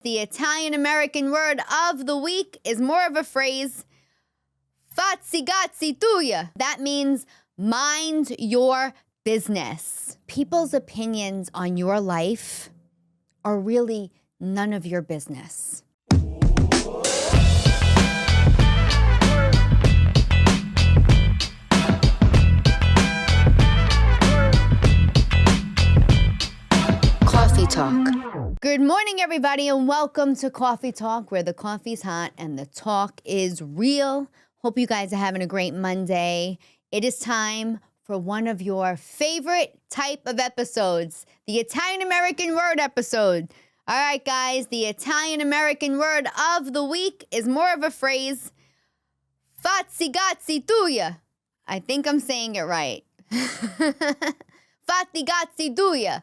The Italian-American word of the week is more of a phrase, Fatti Gli Tuoi. That means mind your business. People's opinions on your life are really none of your business. Coffee Talk. Good morning, everybody, and welcome to Coffee Talk, where the coffee's hot and the talk is real. Hope you guys are having a great Monday. It is time for one of your favorite type of episodes, the Italian-American word episode. All right, guys, the Italian-American word of the week is more of a phrase, Fatti Gli Tuoi. I think I'm saying it right. Fatti Gli Tuoi.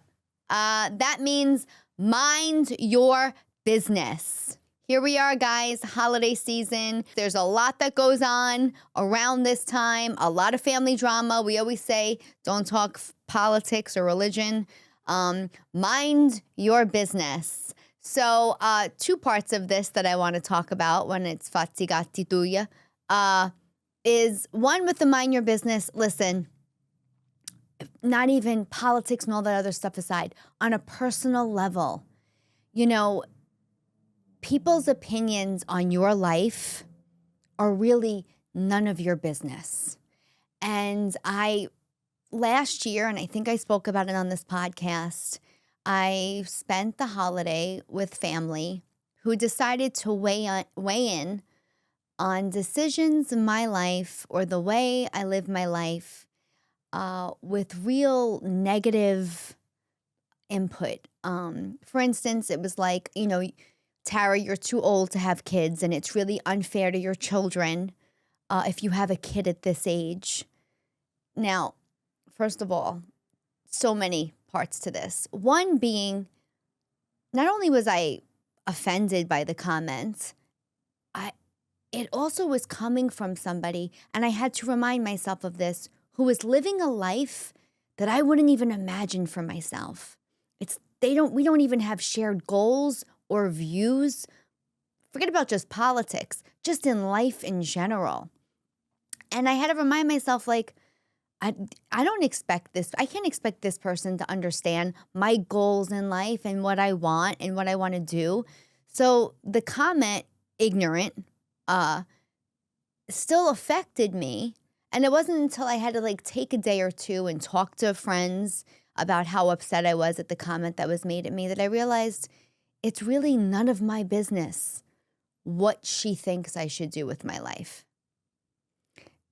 That means mind your business. Here we are, guys, holiday season. There's a lot that goes on around this time, a lot of family drama. We always say, don't talk politics or religion. Mind your business. So two parts of this that I want to talk about when it's Fatti Gli Tuoi is one with the mind your business. Listen, not even politics and all that other stuff aside, on a personal level, you know, people's opinions on your life are really none of your business. And last year, and I think I spoke about it on this podcast, I spent the holiday with family who decided to weigh in on decisions in my life or the way I live my life with real negative input. For instance, it was like, Tara, you're too old to have kids, and it's really unfair to your children if you have a kid at this age. Now, first of all, so many parts to this. One being, not only was I offended by the comments, it also was coming from somebody, and I had to remind myself of this, who was living a life that I wouldn't even imagine for myself. We don't even have shared goals or views. Forget about just politics, just in life in general. And I had to remind myself, like, I don't expect this. I can't expect this person to understand my goals in life and what I want and what I want to do. So the comment, ignorant, still affected me. And it wasn't until I had to take a day or two and talk to friends about how upset I was at the comment that was made at me that I realized it's really none of my business what she thinks I should do with my life.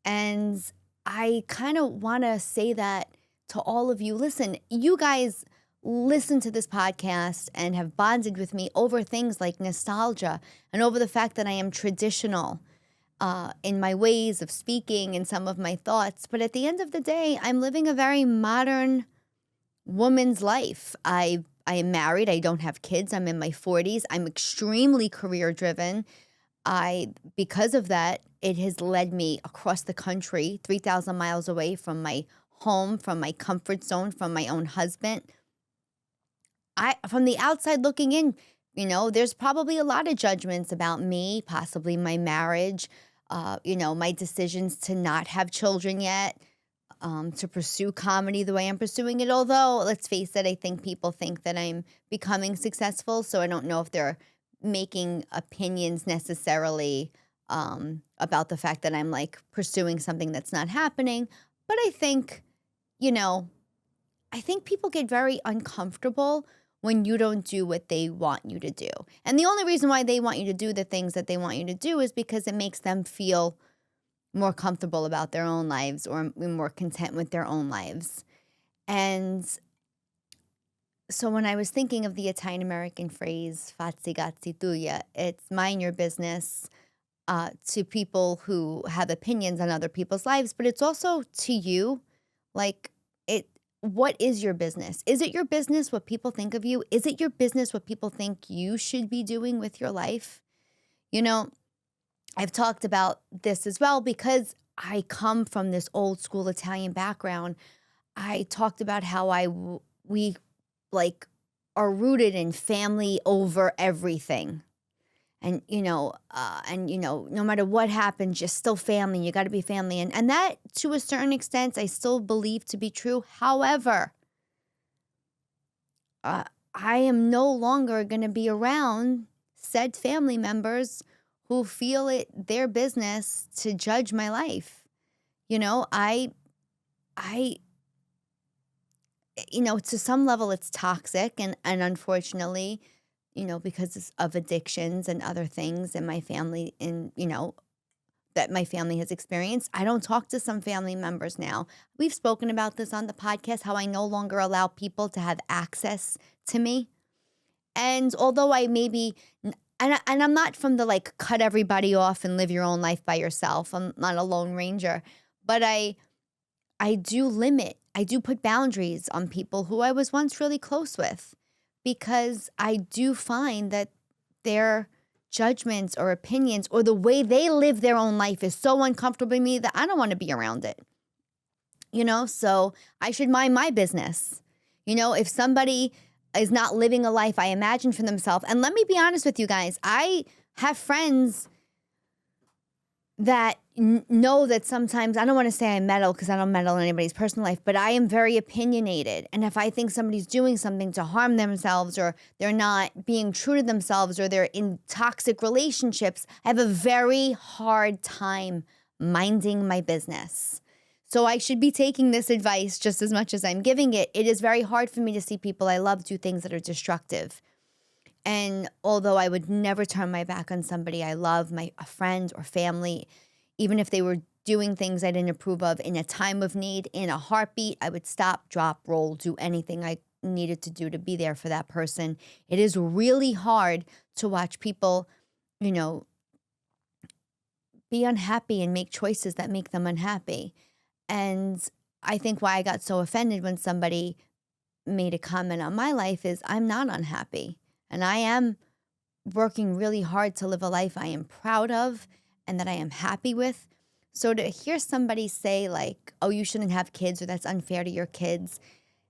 And I kind of want to say that to all of you. Listen, you guys listen to this podcast and have bonded with me over things like nostalgia and over the fact that I am traditional in my ways of speaking and some of my thoughts. But at the end of the day, I'm living a very modern woman's life. I am married. I don't have kids. I'm in my 40s. I'm extremely career driven. Because of that, it has led me across the country, 3,000 miles away from my home, from my comfort zone, from my own husband. From the outside looking in, there's probably a lot of judgments about me, possibly my marriage, my decisions to not have children yet, to pursue comedy the way I'm pursuing it. Although, let's face it, I think people think that I'm becoming successful, so I don't know if they're making opinions necessarily about the fact that I'm pursuing something that's not happening. But I think, I think people get very uncomfortable when you don't do what they want you to do. And the only reason why they want you to do the things that they want you to do is because it makes them feel more comfortable about their own lives or more content with their own lives. And so when I was thinking of the Italian-American phrase, Fatti Gli Tuoi, it's mind your business to people who have opinions on other people's lives, but it's also to you, what is your business? Is it your business what people think of you? Is it your business what people think you should be doing with your life? I've talked about this as well because I come from this old school Italian background. I talked about how we are rooted in family over everything. And, no matter what happens, you're still family. You got to be family. And that, to a certain extent, I still believe to be true. However, I am no longer going to be around said family members who feel it their business to judge my life. I to some level it's toxic, and unfortunately, because of addictions and other things in my family, that my family has experienced, I don't talk to some family members now. We've spoken about this on the podcast, how I no longer allow people to have access to me. And although I maybe, and I'm not from the like cut everybody off and live your own life by yourself. I'm not a lone ranger, but I do put boundaries on people who I was once really close with, because I do find that their judgments or opinions or the way they live their own life is so uncomfortable to me that I don't want to be around it. So I should mind my business. If somebody is not living a life I imagine for themselves, and let me be honest with you guys, I have friends that know that sometimes, I don't want to say I meddle because I don't meddle in anybody's personal life, but I am very opinionated. And if I think somebody's doing something to harm themselves, or they're not being true to themselves, or they're in toxic relationships, I have a very hard time minding my business. So I should be taking this advice just as much as I'm giving it. It is very hard for me to see people I love do things that are destructive. And although I would never turn my back on somebody I love, a friend or family, even if they were doing things I didn't approve of in a time of need, in a heartbeat, I would stop, drop, roll, do anything I needed to do to be there for that person. It is really hard to watch people, be unhappy and make choices that make them unhappy. And I think why I got so offended when somebody made a comment on my life is I'm not unhappy. And I am working really hard to live a life I am proud of and that I am happy with. So to hear somebody say like, oh, you shouldn't have kids, or that's unfair to your kids.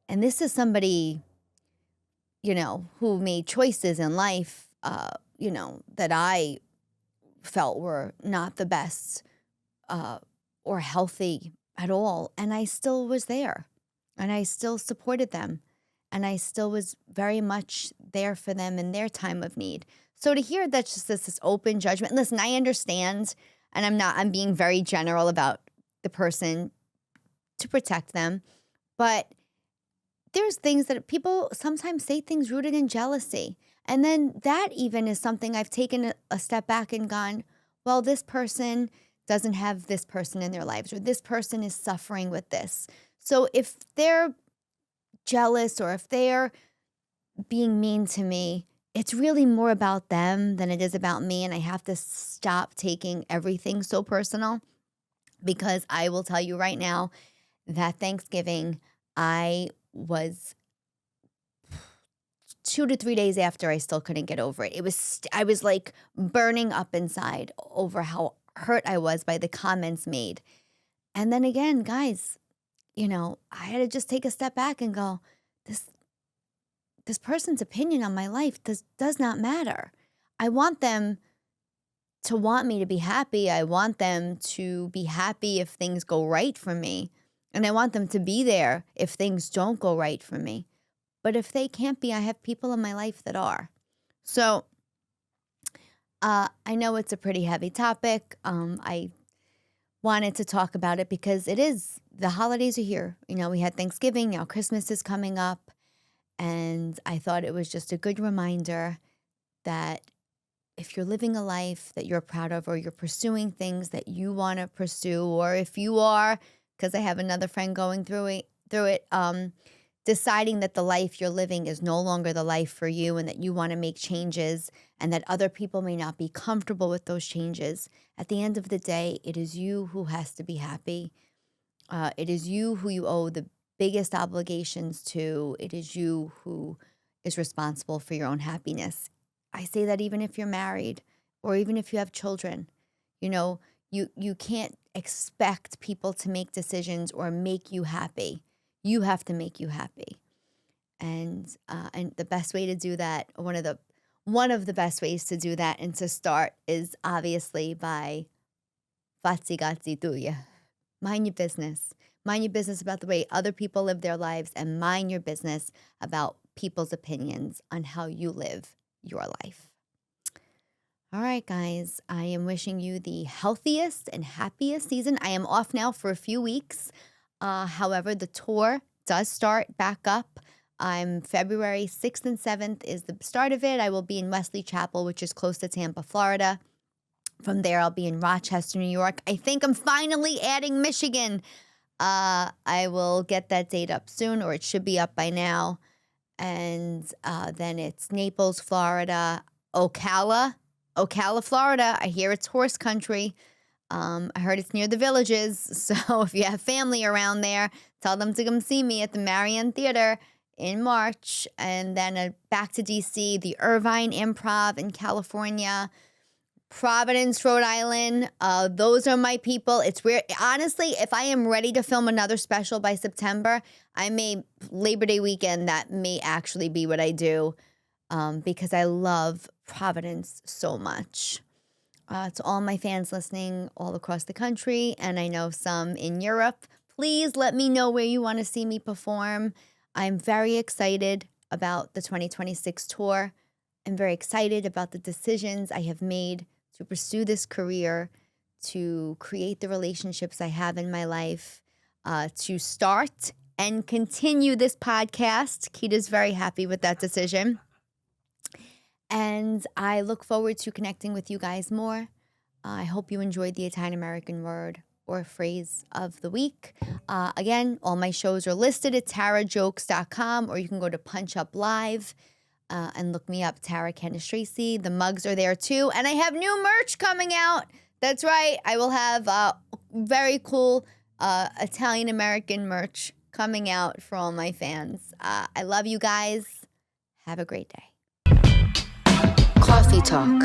And this is somebody, who made choices in life, that I felt were not the best or healthy at all. And I still was there, and I still supported them. And I still was very much there for them in their time of need. So to hear that's just this open judgment. Listen, I understand, and I'm being very general about the person to protect them. But there's things that people sometimes say, things rooted in jealousy. And then that even is something I've taken a step back and gone, well, this person doesn't have this person in their lives, or this person is suffering with this. So if they're jealous, or if they're being mean to me, it's really more about them than it is about me. And I have to stop taking everything so personal, because I will tell you right now that Thanksgiving, I was 2 to 3 days after, I still couldn't get over it. I was like burning up inside over how hurt I was by the comments made. And then again, guys, I had to just take a step back and go, this person's opinion on my life does not matter. I want them to want me to be happy. I want them to be happy if things go right for me. And I want them to be there if things don't go right for me. But if they can't be, I have people in my life that are. So I know it's a pretty heavy topic. I wanted to talk about it because the holidays are here. We had Thanksgiving, now Christmas is coming up. And I thought it was just a good reminder that if you're living a life that you're proud of, or you're pursuing things that you want to pursue, or if you are, because I have another friend going through it, deciding that the life you're living is no longer the life for you, and that you want to make changes, and that other people may not be comfortable with those changes. At the end of the day, it is you who has to be happy. It is you who you owe the biggest obligations to. It is you who is responsible for your own happiness. I say that even if you're married, or even if you have children. You can't expect people to make decisions or make you happy. You have to make you happy. And the best way to do that, one of the best ways to do that and to start is obviously by Fatti Gli Tuoi. Mind your business. Mind your business about the way other people live their lives, and mind your business about people's opinions on how you live your life. All right, guys, I am wishing you the healthiest and happiest season. I am off now for a few weeks. However, the tour does start back up. February 6th and 7th is the start of it. I will be in Wesley Chapel, which is close to Tampa, Florida. From there, I'll be in Rochester, New York. I think I'm finally adding Michigan. I will get that date up soon, or it should be up by now. And then it's Naples, Florida, Ocala, Florida. I hear it's horse country. I heard it's near the Villages. So if you have family around there, tell them to come see me at the Marion Theater in March. And then back to DC, the Irvine Improv in California, Providence, Rhode Island. Those are my people. It's weird. Honestly, if I am ready to film another special by September, Labor Day weekend, that may actually be what I do, because I love Providence so much. To all my fans listening all across the country, and I know some in Europe, please let me know where you want to see me perform. I'm very excited about the 2026 tour. I'm very excited about the decisions I have made to pursue this career, to create the relationships I have in my life, to start and continue this podcast. Kita's very happy with that decision. And I look forward to connecting with you guys more. I hope you enjoyed the Italian American word or phrase of the week. Again, all my shows are listed at tarajokes.com, or you can go to Punch Up Live and look me up, Tara Cannistraci. The mugs are there too. And I have new merch coming out. That's right. I will have very cool Italian American merch coming out for all my fans. I love you guys. Have a great day. Coffee Talk.